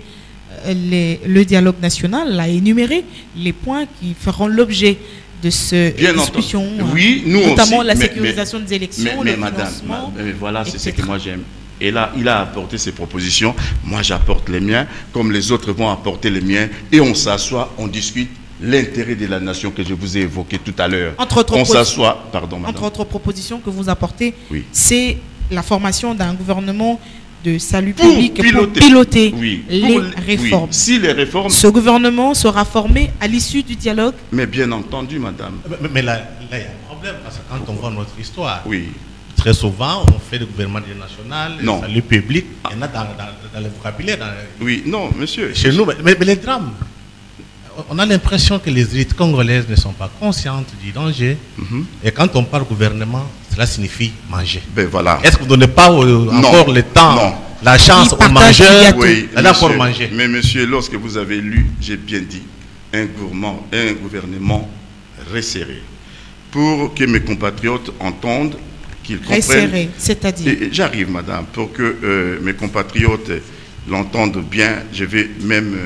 le dialogue national, a énuméré les points qui feront l'objet de cette discussion. Oui, nous notamment aussi, la sécurisation des élections, le financement, mais voilà, c'est ce que moi j'aime. Et là, il a apporté ses propositions. Moi, j'apporte les miens, comme les autres vont apporter les miens. Et on s'assoit, on discute l'intérêt de la nation que je vous ai évoqué tout à l'heure. On s'assoit, pardon, madame. Entre autres propositions que vous apportez, oui, c'est la formation d'un gouvernement de salut public pour piloter oui, les réformes. Oui. Si les réformes... Ce gouvernement sera formé à l'issue du dialogue. Mais bien entendu, madame. Mais là, il y a un problème, parce que quand on voit notre histoire, oui, très souvent, on fait le gouvernement national, le salut public, il y en a dans le vocabulaire. Oui, non, monsieur. Chez nous, mais les drames, on a l'impression que les élites congolaises ne sont pas conscientes du danger. Et quand on parle gouvernement, cela signifie manger. Ben voilà. Est-ce que vous ne donnez pas encore le temps, la chance aux mangeurs pour manger? Mais monsieur, lorsque vous avez lu, j'ai bien dit, un gouvernement resserré. Pour que mes compatriotes entendent, qu'ils comprennent. C'est-à-dire? J'arrive, madame, pour que mes compatriotes l'entendent bien, je vais même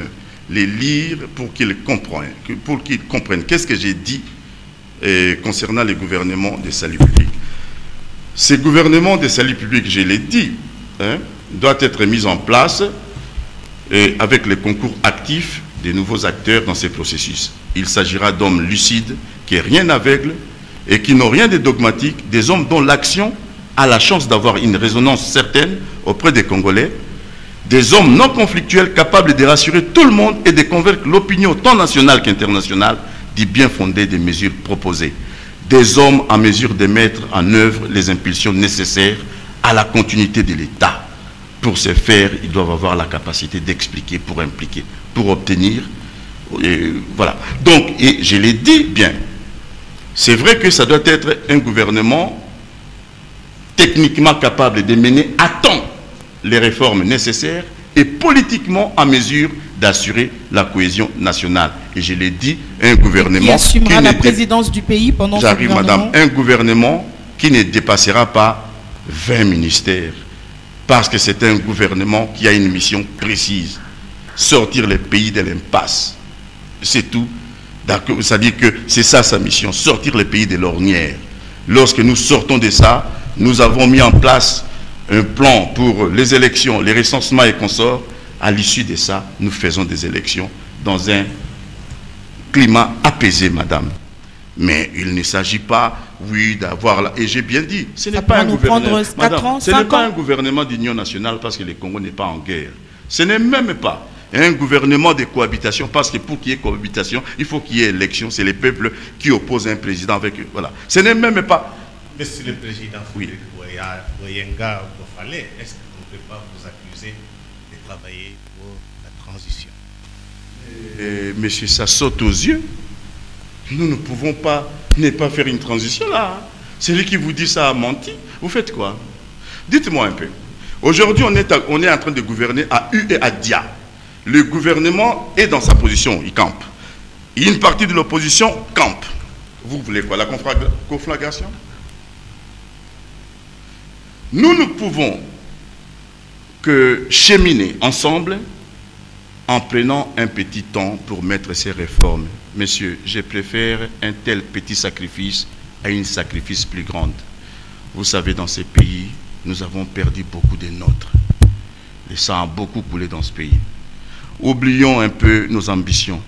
les lire pour qu'ils comprennent. Qu'est-ce que j'ai dit concernant les gouvernements de salut public? Ces gouvernements de salut public, je l'ai dit, doivent être mis en place avec le concours actif des nouveaux acteurs dans ces processus. Il s'agira d'hommes lucides, qui rien n'aveugle, et qui n'ont rien de dogmatique, des hommes dont l'action a la chance d'avoir une résonance certaine auprès des Congolais, des hommes non conflictuels capables de rassurer tout le monde et de convaincre l'opinion tant nationale qu'internationale du bien fondé des mesures proposées. Des hommes en mesure de mettre en œuvre les impulsions nécessaires à la continuité de l'État. Pour ce faire, ils doivent avoir la capacité d'expliquer pour impliquer, pour obtenir. Voilà. Donc, et je l'ai dit bien, c'est vrai que ça doit être un gouvernement techniquement capable de mener à temps les réformes nécessaires et politiquement en mesure d'assurer la cohésion nationale. Et je l'ai dit, un gouvernement qui assumera la présidence du pays pendant ce gouvernement. J'arrive, madame. Un gouvernement qui ne dépassera pas 20 ministères. Parce que c'est un gouvernement qui a une mission précise. Sortir le pays de l'impasse. C'est tout. C'est-à-dire que c'est ça sa mission, sortir le pays de l'ornière. Lorsque nous sortons de ça, nous avons mis en place un plan pour les élections, les recensements et consorts. À l'issue de ça, nous faisons des élections dans un climat apaisé, madame. Mais il ne s'agit pas, oui, d'avoir... Et j'ai bien dit, ce n'est pas un gouvernement... Madame, ce n'est pas un gouvernement d'union nationale parce que le Congo n'est pas en guerre. Ce n'est même pas un gouvernement de cohabitation, parce que pour qu'il y ait cohabitation, il faut qu'il y ait élection. C'est les peuples qui opposent un président avec eux. Voilà. Ce n'est même pas... Monsieur le Président, oui. Boyenga Bofale, est-ce qu'on ne peut pas vous accuser de travailler pour la transition? Monsieur, ça saute aux yeux. Nous ne pouvons pas ne pas faire une transition là. Celui qui vous dit ça a menti. Vous faites quoi? Dites-moi un peu. Aujourd'hui, on est en train de gouverner à U et à Dia. Le gouvernement est dans sa position, il campe. Une partie de l'opposition campe. Vous voulez quoi? La conflagration? Nous ne pouvons que cheminer ensemble en prenant un petit temps pour mettre ces réformes. Messieurs, je préfère un tel petit sacrifice à un sacrifice plus grand. Vous savez, dans ces pays, nous avons perdu beaucoup de nôtres. Le sang a beaucoup coulé dans ce pays. Oublions un peu nos ambitions.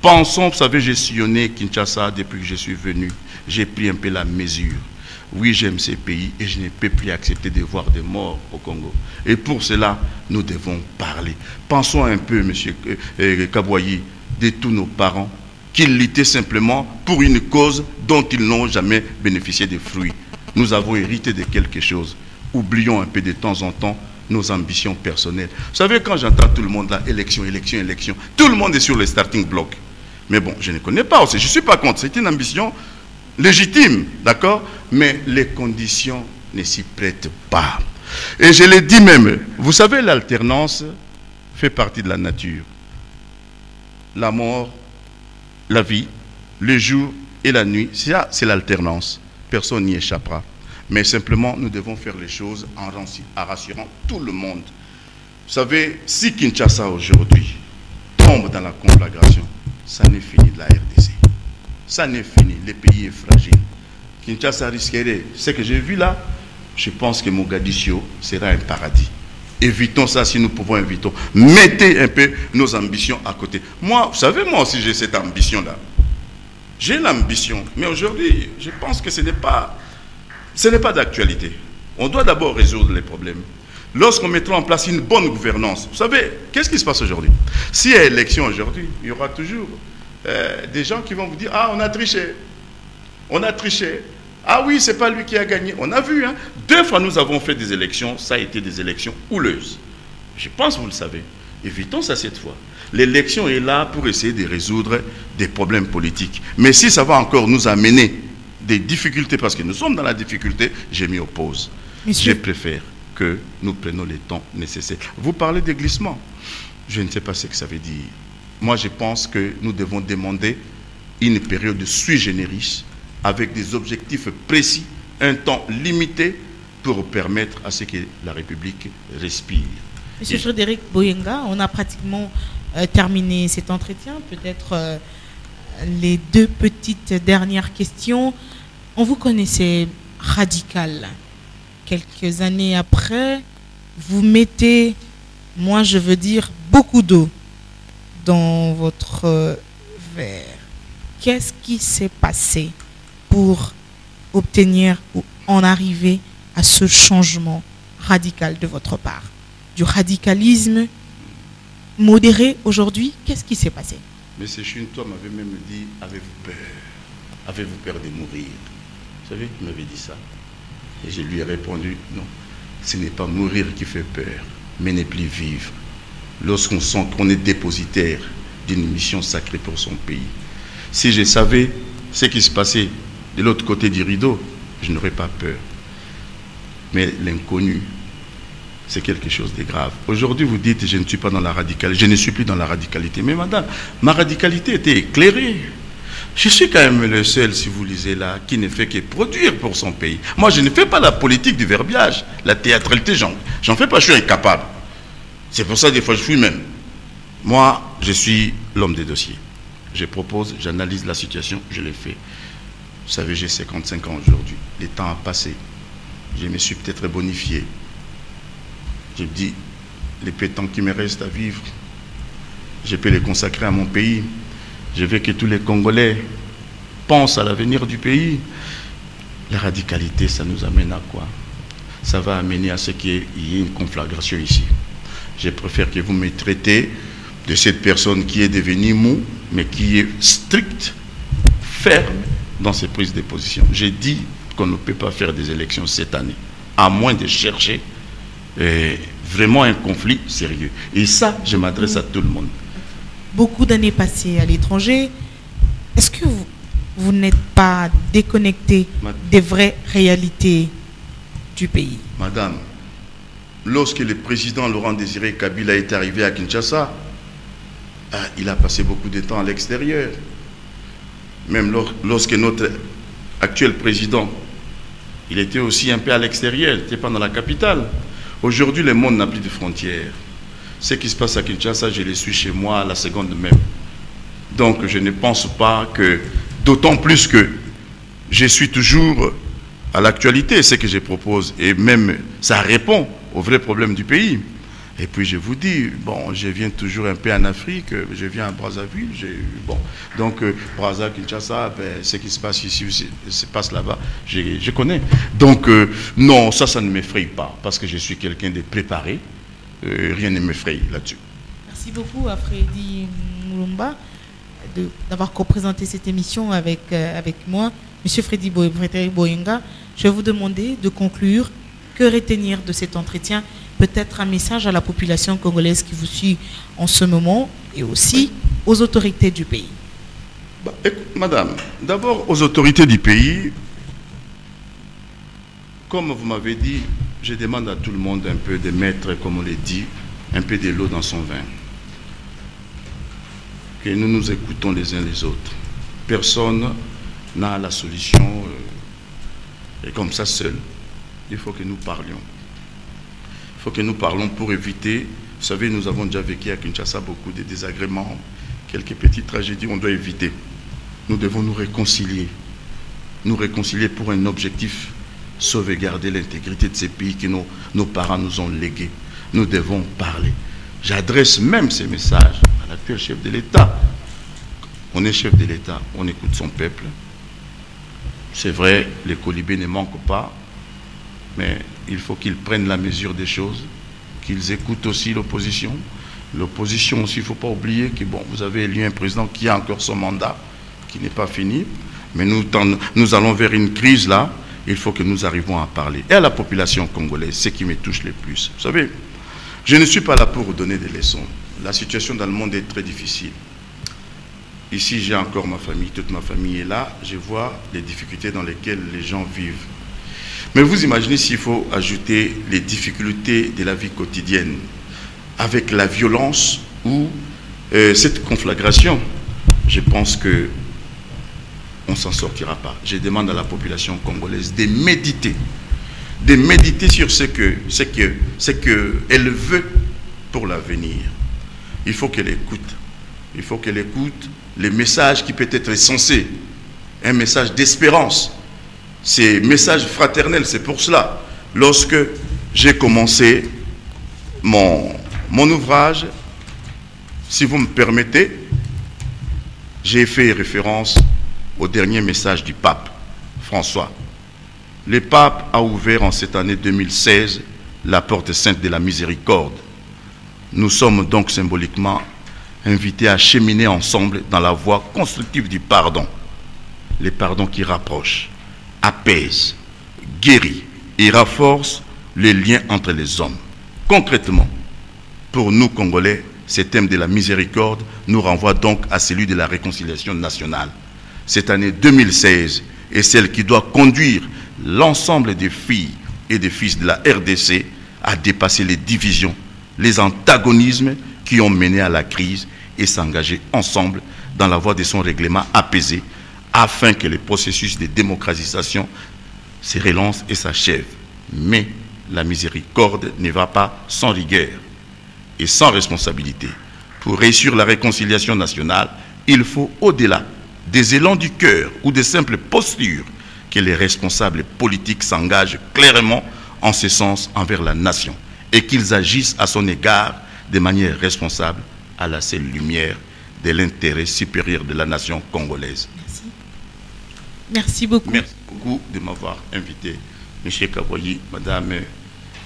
Pensons, vous savez, j'ai sillonné Kinshasa depuis que je suis venu. J'ai pris un peu la mesure. Oui, j'aime ces pays et je ne peux plus accepter de voir des morts au Congo. Et pour cela, nous devons parler. Pensons un peu, M. Kabouayi, de tous nos parents qui luttaient simplement pour une cause dont ils n'ont jamais bénéficié des fruits. Nous avons hérité de quelque chose. Oublions un peu de temps en temps nos ambitions personnelles. Vous savez, quand j'entends tout le monde là, élection, élection, élection, tout le monde est sur les starting blocks. Mais bon, je ne connais pas aussi, je ne suis pas contre. C'est une ambition légitime, d'accord? Mais les conditions ne s'y prêtent pas. Et je l'ai dit même, vous savez, l'alternance fait partie de la nature. La mort, la vie, le jour et la nuit, ça, c'est l'alternance. Personne n'y échappera. Mais simplement, nous devons faire les choses en rassurant tout le monde. Vous savez, si Kinshasa aujourd'hui tombe dans la conflagration, ça n'est fini de la RDC. Ça n'est fini. Le pays est fragile. Kinshasa risquerait. Ce que j'ai vu là, je pense que Mogadiscio sera un paradis. Évitons ça si nous pouvons éviter. Mettez un peu nos ambitions à côté. Moi, vous savez, moi aussi j'ai cette ambition-là. J'ai l'ambition. Mais aujourd'hui, je pense que ce n'est pas d'actualité. On doit d'abord résoudre les problèmes. Lorsqu'on mettra en place une bonne gouvernance, vous savez, qu'est-ce qui se passe aujourd'hui? S'il y a élection aujourd'hui, il y aura toujours des gens qui vont vous dire « Ah, on a triché. On a triché. Ah oui, c'est pas lui qui a gagné. » On a vu, hein. 2 fois nous avons fait des élections, ça a été des élections houleuses. Je pense que vous le savez. Évitons ça cette fois. L'élection est là pour essayer de résoudre des problèmes politiques. Mais si ça va encore nous amener des difficultés, parce que nous sommes dans la difficulté, je m'y oppose. Je préfère que nous prenions les temps nécessaires. Vous parlez de glissement. Je ne sais pas ce que ça veut dire. Moi, je pense que nous devons demander une période sui generis avec des objectifs précis, un temps limité pour permettre à ce que la République respire. Monsieur Frédéric Boyenga, on a pratiquement terminé cet entretien. Peut-être les 2 petites dernières questions. On vous connaissait radical. Quelques années après, vous mettez, moi je veux dire, beaucoup d'eau dans votre verre. Qu'est-ce qui s'est passé pour obtenir ou en arriver à ce changement radical de votre part? Du radicalisme modéré aujourd'hui, qu'est-ce qui s'est passé? M. Chuntois m'avait même dit, avez-vous peur? Avez-vous peur de mourir? Vous savez, il m'avait dit ça. Et je lui ai répondu, non, ce n'est pas mourir qui fait peur, mais ne plus vivre. Lorsqu'on sent qu'on est dépositaire d'une mission sacrée pour son pays. Si je savais ce qui se passait de l'autre côté du rideau, je n'aurais pas peur. Mais l'inconnu, c'est quelque chose de grave. Aujourd'hui, vous dites, je ne suis pas dans la radicalité. Je ne suis plus dans la radicalité. Mais madame, ma radicalité était éclairée. Je suis quand même le seul, si vous lisez là, qui ne fait que produire pour son pays. Moi, je ne fais pas la politique du verbiage, la théâtralité, j'en fais pas, je suis incapable. C'est pour ça, des fois, je fuis même. Moi, je suis l'homme des dossiers. Je propose, j'analyse la situation, je l'ai fait. Vous savez, j'ai 55 ans aujourd'hui. Le temps a passé. Je me suis peut-être bonifié. Je me dis, les peu de temps qui me reste à vivre, je peux les consacrer à mon pays. Je veux que tous les Congolais pensent à l'avenir du pays. La radicalité, ça nous amène à quoi? Ça va amener à ce qu'il y ait une conflagration ici. Je préfère que vous me traitez de cette personne qui est devenue mou, mais qui est stricte, ferme dans ses prises de position. J'ai dit qu'on ne peut pas faire des élections cette année, à moins de chercher vraiment un conflit sérieux. Et ça, je m'adresse à tout le monde. Beaucoup d'années passées à l'étranger, est-ce que vous n'êtes pas déconnecté des vraies réalités du pays? Madame, lorsque le président Laurent Désiré Kabila est arrivé à Kinshasa, il a passé beaucoup de temps à l'extérieur. Même lorsque notre actuel président, il était aussi un peu à l'extérieur, il n'était pas dans la capitale. Aujourd'hui, le monde n'a plus de frontières. Ce qui se passe à Kinshasa, je le suis chez moi à la seconde même. Donc, je ne pense pas que, d'autant plus que je suis toujours à l'actualité, ce que je propose, et même ça répond aux vrais problèmes du pays. Et puis je vous dis, bon, je viens toujours un peu en Afrique, je viens à Brazzaville, bon, donc Brazza, Kinshasa, ben, ce qui se passe ici, se passe là-bas, je connais. Donc non, ça ne m'effraie pas, parce que je suis quelqu'un de préparé, rien ne m'effraie là-dessus. Merci beaucoup à Freddy Mulumba d'avoir co-présenté cette émission avec moi. Monsieur Frederick Boyenga, je vais vous demander de conclure. Que retenir de cet entretien? Peut-être un message à la population congolaise qui vous suit en ce moment et aussi aux autorités du pays. Bah, écoute, madame, d'abord aux autorités du pays, comme vous m'avez dit, je demande à tout le monde un peu de mettre, comme on l'a dit, un peu de l'eau dans son vin. Que nous nous écoutons les uns les autres. Personne n'a la solution et comme ça seul. Il faut que nous parlions. Il faut que nous parlons pour éviter. Vous savez, nous avons déjà vécu à Kinshasa beaucoup de désagréments, quelques petites tragédies, on doit éviter. Nous devons nous réconcilier. Nous réconcilier pour un objectif, sauvegarder l'intégrité de ces pays que nos parents nous ont légués. Nous devons parler. J'adresse même ces messages à l'actuel chef de l'État. On est chef de l'État, on écoute son peuple. C'est vrai, les colibés ne manquent pas. Mais il faut qu'ils prennent la mesure des choses, qu'ils écoutent aussi l'opposition. L'opposition aussi, il ne faut pas oublier que bon, vous avez élu un président qui a encore son mandat, qui n'est pas fini. Mais nous allons vers une crise là, il faut que nous arrivions à parler. Et à la population congolaise, ce qui me touche le plus. Vous savez, je ne suis pas là pour donner des leçons. La situation dans le monde est très difficile. Ici, j'ai encore ma famille, toute ma famille est là. Je vois les difficultés dans lesquelles les gens vivent. Mais vous imaginez s'il faut ajouter les difficultés de la vie quotidienne avec la violence ou cette conflagration, je pense que on ne s'en sortira pas. Je demande à la population congolaise de méditer sur ce qu'elle veut pour l'avenir. Il faut qu'elle écoute. Il faut qu'elle écoute les messages qui peut être censés, un message d'espérance. C'est message fraternel, c'est pour cela. Lorsque j'ai commencé mon ouvrage, si vous me permettez, j'ai fait référence au dernier message du pape François. Le pape a ouvert en cette année 2016 la porte sainte de la miséricorde. Nous sommes donc symboliquement invités à cheminer ensemble dans la voie constructive du pardon. Le pardon qui rapproche, apaise, guérit et renforce les liens entre les hommes. Concrètement, pour nous Congolais, ce thème de la miséricorde nous renvoie donc à celui de la réconciliation nationale. Cette année 2016 est celle qui doit conduire l'ensemble des filles et des fils de la RDC à dépasser les divisions, les antagonismes qui ont mené à la crise et s'engager ensemble dans la voie de son règlement apaisé afin que le processus de démocratisation se relance et s'achève. Mais la miséricorde ne va pas sans rigueur et sans responsabilité. Pour réussir la réconciliation nationale, il faut, au-delà des élans du cœur ou des simples postures, que les responsables politiques s'engagent clairement en ce sens envers la nation et qu'ils agissent à son égard de manière responsable à la seule lumière de l'intérêt supérieur de la nation congolaise. Merci. Merci beaucoup. Merci beaucoup de m'avoir invité, M. Kaboyi, Mme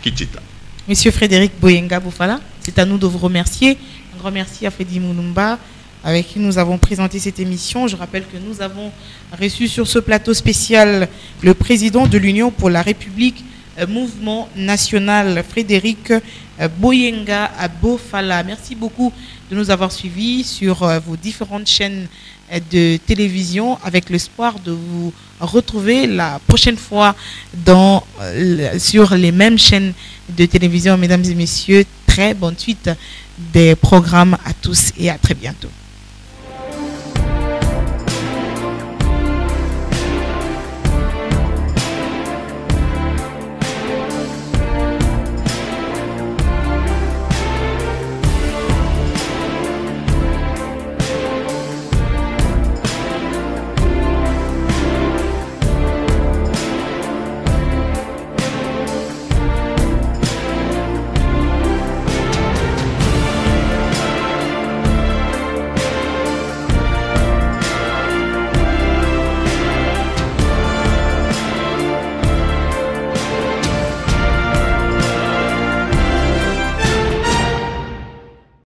Kitita. Monsieur Frédéric Boyenga Boufala, c'est à nous de vous remercier. Un grand merci à Freddy Mulumba, avec qui nous avons présenté cette émission. Je rappelle que nous avons reçu sur ce plateau spécial le président de l'Union pour la République, Mouvement National, Frédéric Boyenga Boufala. Merci beaucoup de nous avoir suivis sur vos différentes chaînes de télévision, avec l'espoir de vous retrouver la prochaine fois sur les mêmes chaînes de télévision. Mesdames et messieurs, très bonne suite des programmes à tous et à très bientôt.